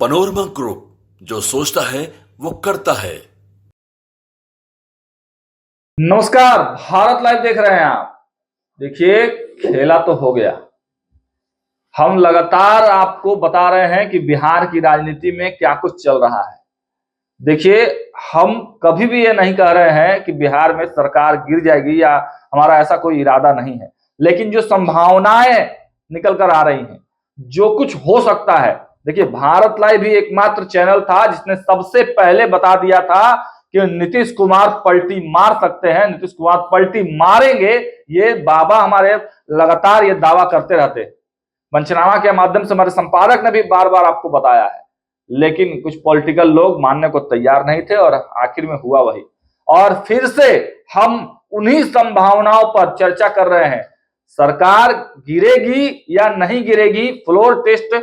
Panorama group, जो सोचता है वो करता है। नमस्कार, भारत लाइव देख रहे हैं आप। देखिए, खेला तो हो गया। हम लगातार आपको बता रहे हैं कि बिहार की राजनीति में क्या कुछ चल रहा है। देखिए, हम कभी भी ये नहीं कह रहे हैं कि बिहार में सरकार गिर जाएगी, या हमारा ऐसा कोई इरादा नहीं है। लेकिन जो संभावनाएं निकल कर आ रही हैं, जो कुछ हो सकता है। देखिए, भारत लाइव भी एकमात्र चैनल था जिसने सबसे पहले बता दिया था कि नीतीश कुमार पलटी मार सकते हैं, नीतीश कुमार पलटी मारेंगे। ये बाबा हमारे लगातार ये दावा करते रहते हैं। पंचनामा के माध्यम से हमारे संपादक ने भी बार बार आपको बताया है, लेकिन कुछ पॉलिटिकल लोग मानने को तैयार नहीं थे और आखिर में हुआ वही। और फिर से हम उन्हीं संभावनाओं पर चर्चा कर रहे हैं। सरकार गिरेगी या नहीं गिरेगी, फ्लोर टेस्ट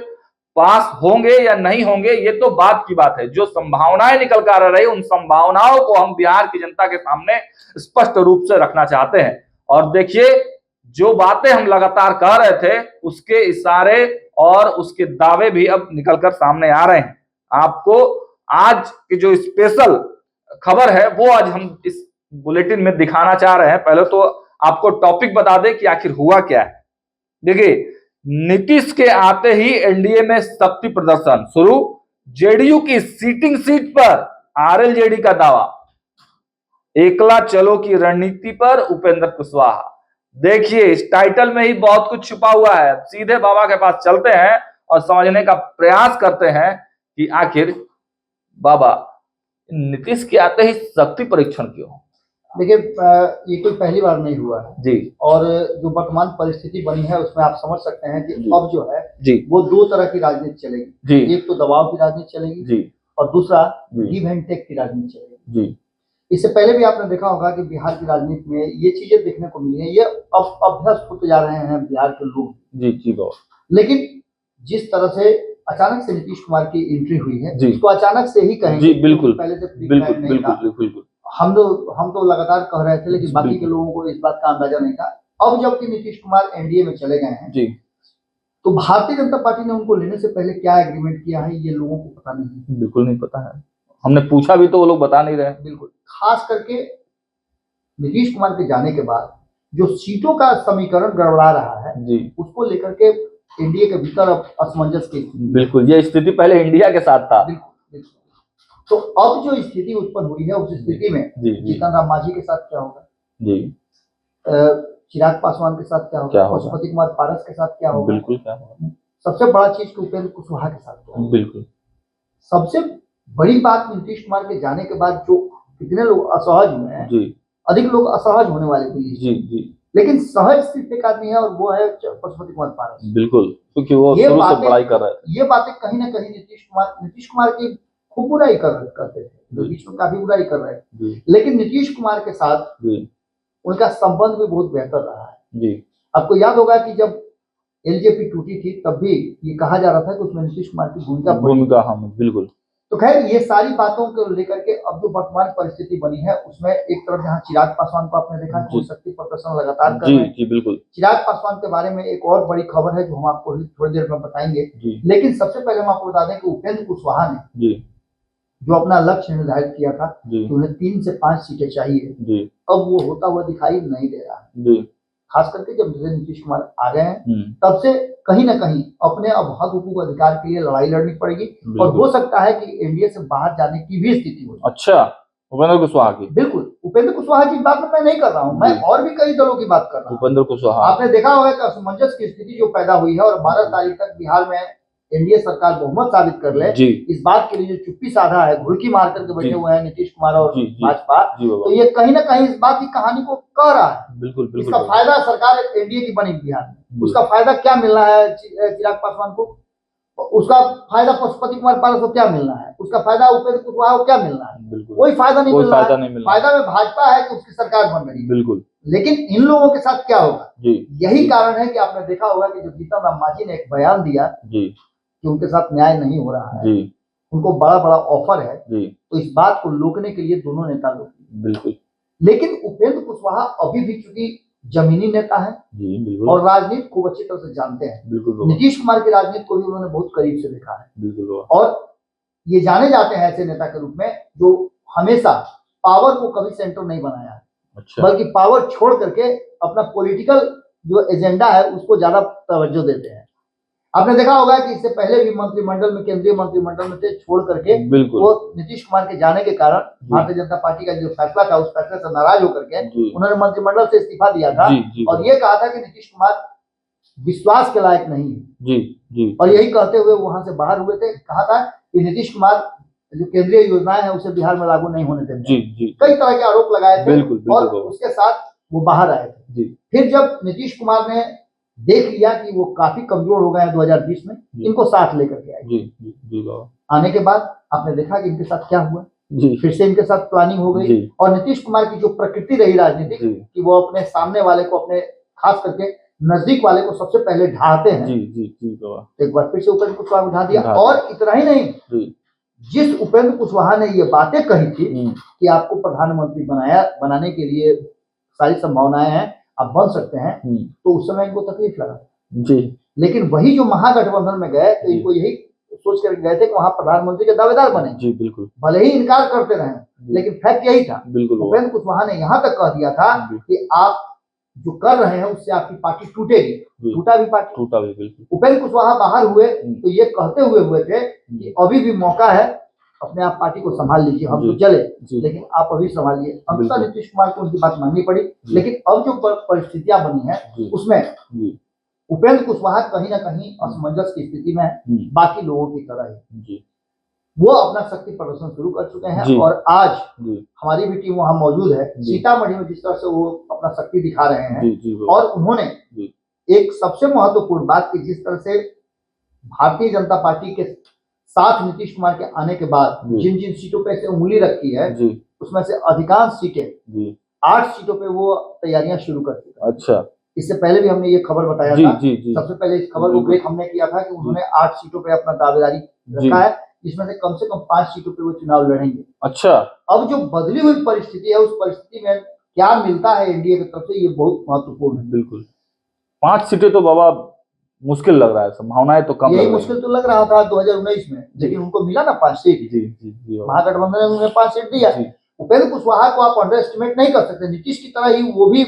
पास होंगे या नहीं होंगे, ये तो बात की बात है। जो संभावनाएं निकल कर आ रही है, उन संभावनाओं को हम बिहार की जनता के सामने स्पष्ट रूप से रखना चाहते हैं। और देखिए, जो बातें हम लगातार कह रहे थे, उसके इशारे और उसके दावे भी अब निकलकर सामने आ रहे हैं। आपको आज की जो स्पेशल खबर है वो आज हम इस बुलेटिन में दिखाना चाह रहे हैं। पहले तो आपको टॉपिक बता दें कि आखिर हुआ क्या है। देखिए, नीतीश के आते ही एनडीए में शक्ति प्रदर्शन शुरू। जेडीयू की सीटिंग सीट पर आरएलजेडी का दावा। एकला चलो की रणनीति पर उपेंद्र कुशवाहा। देखिए, इस टाइटल में ही बहुत कुछ छुपा हुआ है। सीधे बाबा के पास चलते हैं और समझने का प्रयास करते हैं कि आखिर बाबा नीतीश के आते ही शक्ति परीक्षण क्यों। देखिए, ये कोई पहली बार नहीं हुआ है जी। और जो वर्तमान परिस्थिति बनी है उसमें आप समझ सकते हैं कि अब जो है जी, वो दो तरह की राजनीति चलेगी जी। एक तो दबाव की राजनीति चलेगी जी, और दूसरा गिव एंड टेक की राजनीति चलेगी। जी। इससे पहले भी आपने देखा होगा कि बिहार की राजनीति में ये चीजें देखने को मिली है। ये अब अभ्यस्त होते जा रहे हैं बिहार के लोग। जी जी बाबा। लेकिन जिस तरह से अचानक से नीतीश कुमार की एंट्री हुई है, जी, उसको अचानक से ही कहेंगे। जी, बिल्कुल, पहले से बिल्कुल बिल्कुल बिल्कुल। हम तो लगातार कह रहे थे, लेकिन बाकी के लोगों को इस बात का अंदाजा नहीं था। अब जबकि नीतीश कुमार एनडीए में चले गए हैं, जी, तो भारतीय जनता पार्टी ने उनको लेने से पहले क्या एग्रीमेंट किया है ये लोगों को पता नहीं। बिल्कुल नहीं पता है। हमने पूछा भी तो वो लोग बता नहीं रहे। बिल्कुल, खास करके नीतीश कुमार के जाने के बाद जो सीटों का समीकरण गड़बड़ा रहा है जी, उसको लेकर के एनडीए के भीतर अब असमंजस की। बिल्कुल, ये स्थिति पहले इंडिया के साथ था। बिल्कुल। तो अब जो स्थिति उत्पन्न हुई है, उस स्थिति में जीतन राम मांझी के साथ क्या होगा जी, चिराग पासवान के साथ क्या होगा, पशुपति कुमार पारस के साथ क्या होगा, बिल्कुल क्या होगा। सबसे बड़ा चीज उपेंद्र कुशवाहा के साथ क्या होगा। बिल्कुल, सबसे बड़ी बात नीतीश कुमार के जाने के बाद जो कितने लोग असहज हुए हैं जी, अधिक लोग असहज होने वाले भी जी जी, लेकिन सहज सिर्फ एक आदमी है और वो है पशुपति कुमार पारस। बिल्कुल, क्योंकि वो शुरू से पढ़ाई कर रहे थे। ये बातें कहीं ना कहीं नीतीश कुमार की खूब बुराई करते थे, जो बीच में काफी बुराई कर रहे थे, लेकिन नीतीश कुमार के साथ उनका संबंध भी बहुत बेहतर रहा है जी। आपको याद होगा कि जब एलजेपी टूटी थी, तब भी ये कहा जा रहा था कि उसमें नीतीश कुमार की भूमिका। हाँ, बिल्कुल। तो खैर, ये सारी बातों को लेकर के अब जो वर्तमान परिस्थिति बनी है, उसमें एक तरफ जहाँ चिराग पासवान को आपने देखा कि शक्ति प्रदर्शन लगातार कर रहे हैं जी, बिल्कुल। चिराग पासवान के बारे में एक और बड़ी खबर है जो हम आपको थोड़ी देर में बताएंगे, लेकिन सबसे पहले हम आपको बता दें कि उपेंद्र कुशवाहा ने जो अपना लक्ष्य निर्धारित किया था कि उन्हें 3 से 5 सीटें चाहिए, अब वो होता हुआ दिखाई नहीं दे रहा है। खास करके जब नीतीश कुमार आ गए हैं, तब से कहीं ना कहीं अपने अब हक हुकूक अधिकार के लिए लड़ाई लड़नी पड़ेगी और हो सकता है कि एनडीए से बाहर जाने की भी स्थिति हो। अच्छा, उपेंद्र कुशवाहा की? बिल्कुल, उपेंद्र कुशवाहा की बात मैं नहीं कर रहा हूँ, मैं और भी कई दलों की बात कर रहा हूँ। उपेंद्र कुशवाहा, आपने देखा होगा कि असमंजस की स्थिति जो पैदा हुई है और 12 तारीख तक बिहार में एनडीए सरकार बहुमत साबित कर ले, इस बात के लिए जो चुप्पी साधा है, घुड़की मार करके बैठे हुए हैं नीतीश कुमार और भाजपा, तो ये कहीं ना कहीं इस बात की कहानी को कह रहा है। बिल्कुल, इसका फायदा सरकार एनडीए की बनी बिहार में, उसका फायदा क्या मिलना है चिराग पासवान को, उसका फायदा पशुपति कुमार पारस को क्या मिलना है, उसका फायदा उपेंद्र कुशवाहा को क्या मिलना है, कोई फायदा नहीं मिल रहा है। फायदा में भाजपा है कि उसकी सरकार बन रही है। बिल्कुल, लेकिन इन लोगों के साथ क्या होगा, यही कारण है कि आपने देखा होगा कि जब जीतन राम मांझी ने एक बयान दिया कि उनके साथ न्याय नहीं हो रहा है, उनको बड़ा बड़ा ऑफर है, तो इस बात को रोकने के लिए दोनों नेता लोग, बिल्कुल। लेकिन उपेंद्र कुशवाहा अभी भी चूंकि जमीनी नेता है और राजनीति खूब अच्छी तरह से जानते हैं, नीतीश कुमार की राजनीति को भी उन्होंने बहुत करीब से देखा है और ये जाने जाते हैं ऐसे नेता के रूप में जो हमेशा पावर को कभी सेंटर नहीं बनाया है, अच्छा। बल्कि पावर छोड़ करके अपना पॉलिटिकल जो एजेंडा है उसको ज्यादा तवज्जो देते हैं। आपने देखा होगा कि इससे पहले भी मंत्रिमंडल में, केंद्रीय मंत्रिमंडल में से छोड़ करके वो नीतीश कुमार के जाने के कारण भारतीय जनता पार्टी का जो फैसला था उस फैसले से नाराज होकर के उन्होंने मंत्रिमंडल से इस्तीफा दिया था और ये कहा था कि नीतीश कुमार विश्वास के लायक नहीं है। और यही कहते हुए वहां से बाहर हुए थे। कहा था कि नीतीश कुमार जो केंद्रीय योजनाएं हैं उसे बिहार में लागू नहीं होने देंगे। कई तरह के आरोप लगाए थे और उसके साथ वो बाहर आए थे। फिर जब नीतीश कुमार ने देख लिया कि वो काफी कमजोर हो गए हैं 2020 में, इनको साथ लेकर के आए। आने के बाद आपने देखा कि इनके साथ क्या हुआ, फिर से इनके साथ प्लानिंग हो गई। और नीतीश कुमार की जो प्रकृति रही राजनीतिक कि वो अपने सामने वाले को, अपने खास करके नजदीक वाले को सबसे पहले ढाते हैं। एक बार फिर से उपेंद्र कुशवाहा उठा दिया। और इतना ही नहीं, जिस उपेंद्र कुशवाहा ने ये बातें कही थी कि आपको प्रधानमंत्री बनाने के लिए सारी संभावनाएं हैं, आप बन सकते हैं, तो उस समय इनको तकलीफ लगा। लेकिन वही जो महागठबंधन में गए तो इनको यही सोच कर गए थे कि वहां प्रधानमंत्री के दावेदार बने। भले ही इनकार करते रहे, लेकिन फैक्ट यही था। उपेंद्र कुशवाहा ने यहाँ तक कह दिया था कि आप जो कर रहे हैं उससे आपकी पार्टी टूटेगी। टूटा भी पार्टी। उपेंद्र कुशवाहा बाहर हुए तो ये कहते हुए थे कि अभी भी मौका है, अपने आप पार्टी को संभाल लीजिए, हम तो चले, लेकिन आप अभी संभालिए। अंततः नीतीश कुमार को उनकी बात माननी पड़ी। लेकिन अब जो परिस्थितियां बनी है उसमें उपेंद्र कुशवाहा कहीं ना कहीं असमंजस की स्थिति में है, बाकी लोगों की तरह ही। वो अपना शक्ति प्रदर्शन शुरू कर चुके हैं और आज हमारी भी टीम वहां मौजूद है। सीतामढ़ी में जिस तरह से वो अपना शक्ति दिखा रहे हैं और उन्होंने एक सबसे महत्वपूर्ण बात कि जिस तरह से भारतीय जनता पार्टी के साथ नीतीश कुमार के आने के बाद जिन जिन सीटों पे से उंगली रखी है उसमें से अधिकांश सीटें 8 सीटों पे वो तैयारियां शुरू कर चुके हैं। अच्छा। इससे पहले भी हमने ये खबर बताया था। सबसे पहले इस खबर को ब्रेक हमने किया था कि उन्होंने 8 सीटों पे अपना दावेदारी रखा है, जिसमें से कम 5 सीटों पे वो चुनाव लड़ेंगे। अच्छा। अब जो बदली हुई परिस्थिति है उस परिस्थिति में क्या मिलता है एनडीए की तरफ से, ये बहुत महत्वपूर्ण है। बिल्कुल। 5 सीटें तो बाबा मुश्किल लग रहा है, संभावनाएं तो कम। यही मुश्किल तो लग रहा था 2019 में, लेकिन उनको मिला ना 5 सीट। महागठबंधन ने उन्हें 5 सीट दिया। उपेंद्र कुशवाहा को आप अंडर एस्टिमेट नहीं कर सकते। नीतीश की तरह ही वो भी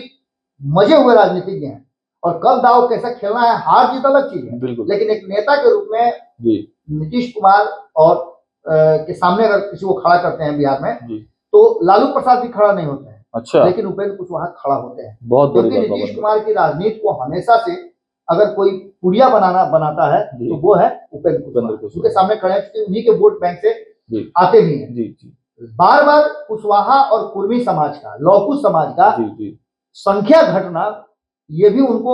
मजे हुए राजनीतिज्ञ हैं और कब दाव कैसा खेलना है, हार जीत अलग चीज है, लेकिन एक नेता के रूप में नीतीश कुमार और के सामने अगर किसी को खड़ा करते हैं बिहार में तो लालू प्रसाद भी खड़ा नहीं होते हैं। अच्छा। लेकिन उपेंद्र कुशवाहा खड़ा होते हैं, क्योंकि नीतीश कुमार की राजनीति को हमेशा से अगर कोई पुड़िया बनाता है तो वो है उपेंद्र कुशवाहा। उनके सामने खड़े हैं, उन्हीं के वोट बैंक से आते भी हैं। बार बार कुशवाहा और कुर्मी समाज का, लौकू समाज का संख्या घटना, ये भी उनको,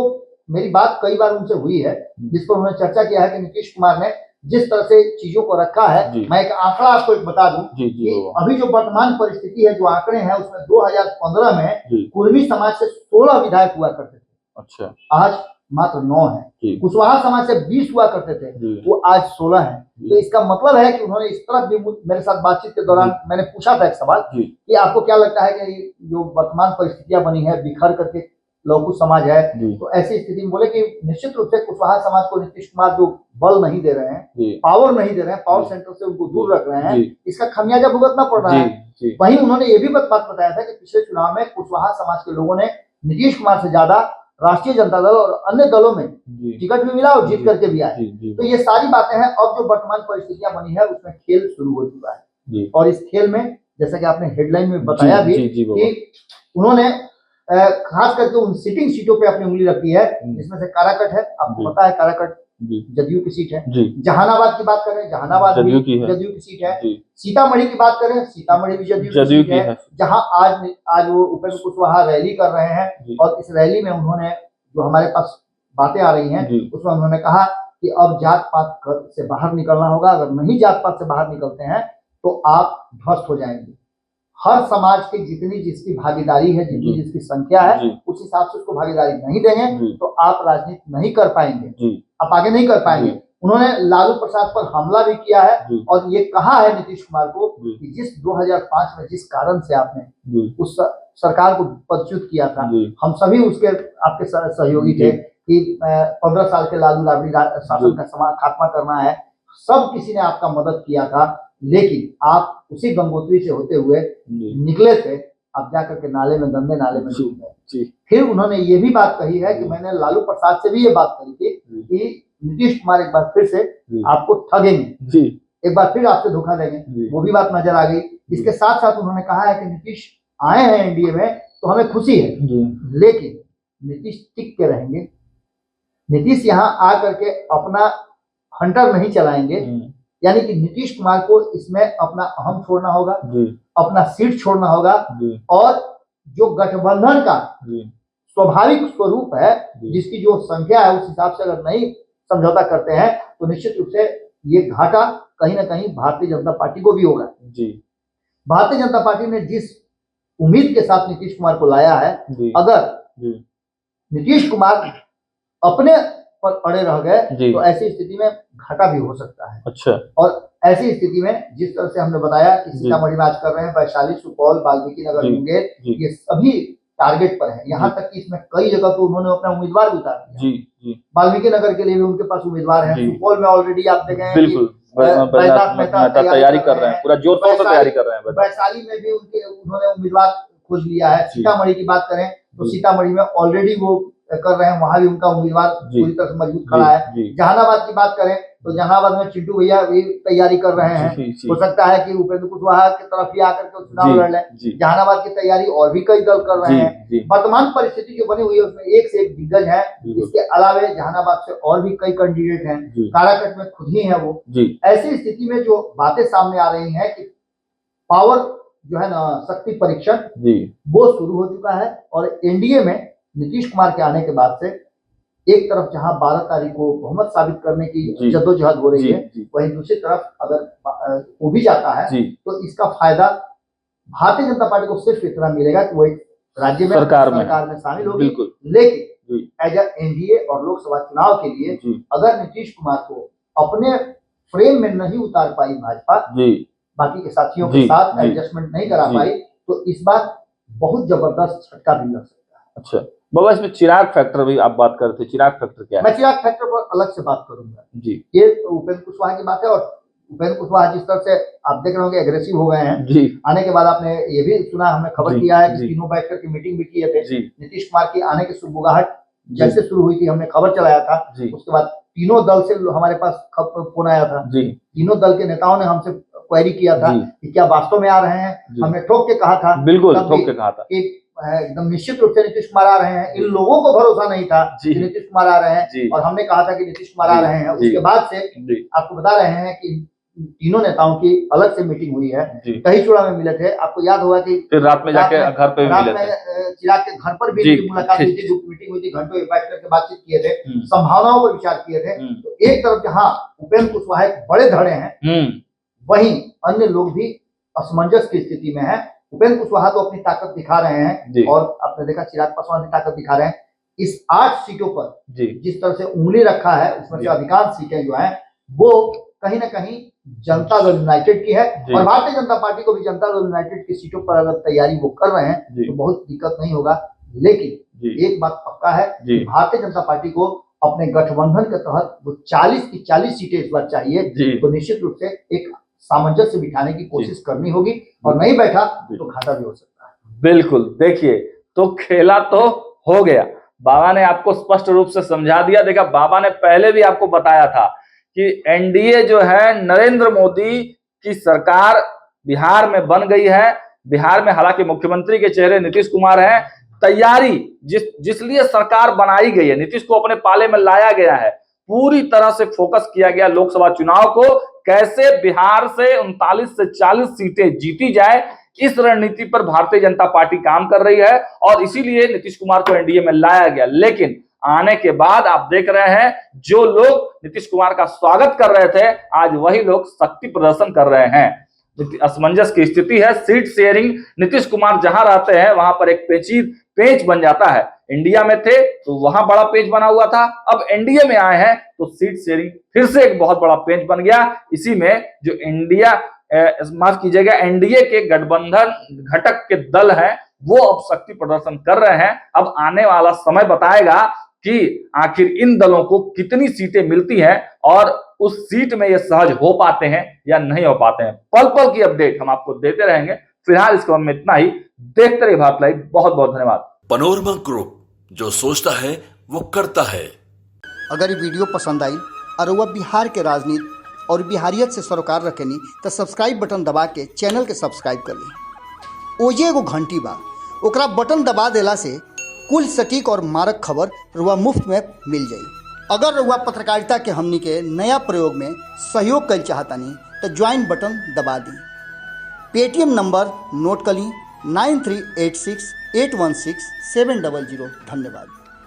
मेरी बात कई बार उनसे हुई है जिस पर उन्होंने चर्चा किया है कि नीतीश कुमार ने जिस तरह से चीजों को रखा है। मैं एक आंकड़ा आपको बता दूं कि अभी जो वर्तमान परिस्थिति है, जो आंकड़े हैं उसमें 2015 में कुर्मी समाज से 16 विधायक हुआ करते थे। अच्छा। आज मात्र 9 है। कुशवाहा समाज से 20 हुआ करते थे, वो आज 16 है। तो इसका मतलब है कि उन्होंने इस तरह भी, मेरे साथ बातचीत के दौरान मैंने पूछा था एक सवाल कि आपको क्या लगता है कि जो वर्तमान परिस्थितियां बनी है, बिखर करके लौकू समाज है, तो ऐसी स्थिति में बोले कि निश्चित रूप से कुशवाहा समाज को नीतीश कुमार जो बल नहीं दे रहे हैं, पावर नहीं दे रहे हैं, पावर सेंटर से उनको दूर रख रहे हैं, इसका खमियाजा भुगतना पड़ रहा है। वहीं उन्होंने ये भी बात बताया था कि पिछले चुनाव में कुशवाहा समाज के लोगों ने नीतीश कुमार से ज्यादा राष्ट्रीय जनता दल और अन्य दलों में टिकट भी मिला और जीत करके भी आए। तो ये सारी बातें हैं। अब जो वर्तमान परिस्थितियां बनी है उसमें खेल शुरू हो चुका है और इस खेल में जैसा कि आपने हेडलाइन में बताया भी कि उन्होंने खास करके उन सिटिंग सीटों पे अपनी उंगली रखी है, जिसमें से काराकट है, आपको पता है काराकट जदयू की सीट है। जहानाबाद की बात करें, जहानाबाद भी जदयू की सीट है। सीतामढ़ी की बात करें, सीतामढ़ी भी जदयू की सीट है, जहां आज वो उपेंद्र कुशवाहा रैली कर रहे हैं और इस रैली में उन्होंने, जो हमारे पास बातें आ रही हैं उसमें उन्होंने कहा कि अब जात पात से बाहर निकलना होगा, अगर नहीं जात पात से बाहर निकलते हैं तो आप ध्वस्त हो जाएंगे। हर समाज की जितनी जिसकी भागीदारी है, जितनी जिसकी संख्या है, उस हिसाब से उसको भागीदारी नहीं देंगे तो आप राजनीति नहीं कर पाएंगे, आप आगे नहीं कर पाएंगे। उन्होंने लालू प्रसाद पर हमला भी किया है और ये कहा है नीतीश कुमार को कि जिस 2005 में जिस कारण से आपने उस सरकार को पदच्युत किया था, हम सभी उसके आपके सहयोगी थे कि 15 साल के लालू राबड़ी शासन का खात्मा करना है, सब किसी ने आपका मदद किया था। लेकिन आप उसी गंगोत्री से होते हुए निकले थे, आप जाकर के नाले में, गंदे नाले में डूब गए। फिर उन्होंने ये भी बात कही है कि मैंने लालू प्रसाद से भी ये बात कही थी कि नीतीश कुमार एक बार फिर से आपको ठगेंगे, एक बार फिर आपसे धोखा देंगे, वो भी बात नजर आ गई। इसके साथ साथ उन्होंने कहा है कि नीतीश आए हैं एनडीए में तो हमें खुशी है, लेकिन नीतीश टिक के रहेंगे, नीतीश यहाँ आकर के अपना हंटर नहीं चलाएंगे, यानी कि नीतीश कुमार को इसमें अपना अहम छोड़ना होगा, अपना सीट छोड़ना होगा, और जो गठबंधन का स्वाभाविक स्वरूप है, जिसकी जो संख्या है उस हिसाब से अगर नहीं समझौता करते हैं तो निश्चित रूप से ये घाटा कहीं ना कहीं भारतीय जनता पार्टी को भी होगा। भारतीय जनता पार्टी ने जिस उम्मीद के साथ नीतीश कुमार को लाया है, अगर नीतीश कुमार अपने पर अड़े रह गए तो ऐसी स्थिति में घाटा भी हो सकता है। अच्छा। और ऐसी स्थिति में जिस तरह से हमने बताया कि सीतामढ़ी में आज कर रहे हैं, वैशाली, सुपौल, वाल्मीकि नगर, मुंगेर, ये सभी टारगेट पर है। यहाँ तक कि इसमें कई जगह तो उन्होंने अपना उम्मीदवार भी उतार दिया। वाल्मीकि नगर के लिए भी उनके पास उम्मीदवार है। सुपौल में ऑलरेडी आप देखें, बिल्कुल तैयारी कर रहे हैं, पूरा जोर शोर से तैयारी कर रहे हैं। वैशाली में भी उन्होंने उम्मीदवार खोज लिया है। सीतामढ़ी की बात करें तो सीतामढ़ी में ऑलरेडी वो कर रहे हैं, वहां भी उनका उम्मीदवार पूरी तरह से मजबूत खड़ा है। जहानाबाद की बात करें तो जहानाबाद में चिंटू भैया भी तैयारी कर रहे हैं। हो सकता है कि उपेंद्र कुशवाहा की तरफ ही आकर के चुनाव लड़ लें। जहानाबाद की तैयारी और भी कई दल कर रहे हैं। वर्तमान परिस्थिति जो बनी हुई है उसमें एक से एक दिग्गज है। इसके अलावे जहानाबाद से और भी कई कैंडिडेट हैं, काराकट में खुद ही है वो। ऐसी स्थिति में जो बातें सामने आ रही है कि पावर जो है ना, शक्ति परीक्षण वो शुरू हो चुका है। और एनडीए में नीतीश कुमार के आने के बाद से एक तरफ जहां 12 तारीख को बहुमत साबित करने की जद्दोजहद हो रही है, वहीं दूसरी तरफ अगर वो भी जाता है तो इसका फायदा भारतीय जनता पार्टी को सिर्फ इतना मिलेगा कि वो एक राज्य में सरकार में शामिल होगी। लेकिन एज एनडीए और लोकसभा चुनाव के लिए अगर नीतीश कुमार को अपने फ्रेम में नहीं उतार पाई भाजपा, बाकी के साथियों के साथ एडजस्टमेंट नहीं करा पाई, तो इस बार बहुत जबरदस्त झटका भी लग सकता है। अच्छा बाबा, इसमें चिराग फैक्टर भी आप बात कर रहे थे, चिराग फैक्टर क्या है? मैं चिराग फैक्टर पर अलग से बात करूंगा जी। ये उपेंद्र कुशवाहा की बात है, और उपेंद्र कुशवाहा जिस तरह से आप देख रहे होंगे एग्रेसिव हो गए हैं जी। आने के बाद आपने ये भी सुना, हमने खबर किया है कि तीनों बैठकर की मीटिंग भी किए थे। नीतीश कुमार की आने की सुगबुगाहट जैसे शुरू हुई थी, हमने खबर चलाया था, उसके बाद तीनों दल से हमारे पास फोन आया था। तीनों दल के नेताओं ने हमसे क्वेरी किया था कि क्या वास्तव में आ रहे हैं। हमने ठोक के कहा था, बिल्कुल ठोक के कहा था कि एकदम निश्चित रूप से नीतीश कुमार आ रहे हैं। इन लोगों को भरोसा नहीं था कि नीतीश कुमार आ रहे हैं, और हमने कहा था कि नीतीश कुमार आ रहे हैं। उसके बाद से आपको बता रहे हैं कि तीनों नेताओं की अलग से मीटिंग हुई है, दहीचूड़ा में मिले थे। आपको याद होगा कि फिर रात में जाके घर पे मिले थे, चिराग के घर पर भी मुलाकात हुई थी, गुप्त मीटिंग हुई थी, घंटों बैठ करके बातचीत किए थे, संभावनाओं पर विचार किए थे। तो एक तरफ जहाँ उपेंद्र कुशवाहा एक बड़े धड़े हैं, वहीं अन्य लोग भी असमंजस की स्थिति में है। उपेंद्र कुशवाहा तो अपनी ताकत दिखा रहे हैं, और आपने देखा चिराग पासवान भी ताकत दिखा रहे हैं। इस 8 सीटों पर जिस तरह से उंगली रखा है, उसमें से अधिकांश सीटें जो हैं वो कहीं ना कहीं जनता दल यूनाइटेड की है, और भारतीय जनता पार्टी को भी जनता दल यूनाइटेड की सीटों पर अगर तैयारी वो कर रहे हैं तो बहुत दिक्कत नहीं होगा। लेकिन एक बात पक्का है, भारतीय जनता पार्टी को अपने गठबंधन के तहत वो 40 की 40 सीटें इस बार चाहिए, तो निश्चित रूप से एक सामंजस्य बिठाने की कोशिश करनी होगी, और नहीं बैठा तो घाटा भी हो सकता है। बिल्कुल, देखिए तो खेला तो हो गया, बाबा ने आपको स्पष्ट रूप से समझा दिया। देखा, बाबा ने पहले भी आपको बताया था कि एनडीए जो है, नरेंद्र मोदी की सरकार बिहार में बन गई है। बिहार में हालांकि मुख्यमंत्री के चेहरे नीतीश कुमार हैं। तैयारी जिस लिए सरकार बनाई गई है, नीतीश को अपने पाले में लाया गया है, पूरी तरह से फोकस किया गया लोकसभा चुनाव को, कैसे बिहार से 39 से 40 सीटें जीती जाए, इस रणनीति पर भारतीय जनता पार्टी काम कर रही है, और इसीलिए नीतीश कुमार को एनडीए में लाया गया। लेकिन आने के बाद आप देख रहे हैं, जो लोग नीतीश कुमार का स्वागत कर रहे थे, आज वही लोग शक्ति प्रदर्शन कर रहे हैं। असमंजस की स्थिति है। सीट शेयरिंग, नीतीश कुमार जहां रहते हैं वहां पर एक पेच बन जाता है। इंडिया में थे तो वहां बड़ा पेच बना हुआ था, अब एनडीए में आए हैं तो सीट शेयरिंग फिर से एक बहुत बड़ा पेच बन गया। इसी में जो माफ कीजिएगा, एनडीए के गठबंधन घटक के दल हैं, वो अब शक्ति प्रदर्शन कर रहे हैं। अब आने वाला समय बताएगा कि आखिर इन दलों को कितनी सीटें मिलती हैं, और उस सीट में ये सहज हो पाते हैं या नहीं हो पाते हैं। पल पल की अपडेट हम आपको देते रहेंगे। फिलहाल इस खबर में इतना ही। देखते रहिए भारत लाइव। बहुत बहुत धन्यवाद। पनोरमा ग्रुप, जो सोचता है वो करता है। अगर ये वीडियो पसंद आई और वह बिहार के राजनीति और बिहारियत से सरोकार रखेनी तो सब्सक्राइब बटन दबा के चैनल के सब्सक्राइब कर ली। ओजे एगो घंटी बा, ओकरा बटन दबा देला से कुल सटीक और मारक खबर रुआ मुफ्त में मिल जाई। अगर रुआ पत्रकारिता के हमनी के नया प्रयोग में सहयोग कर चाहतानी तो ज्वाइन बटन दबा दी। पेटीएम नंबर नोट कर ली 9386816700। धन्यवाद।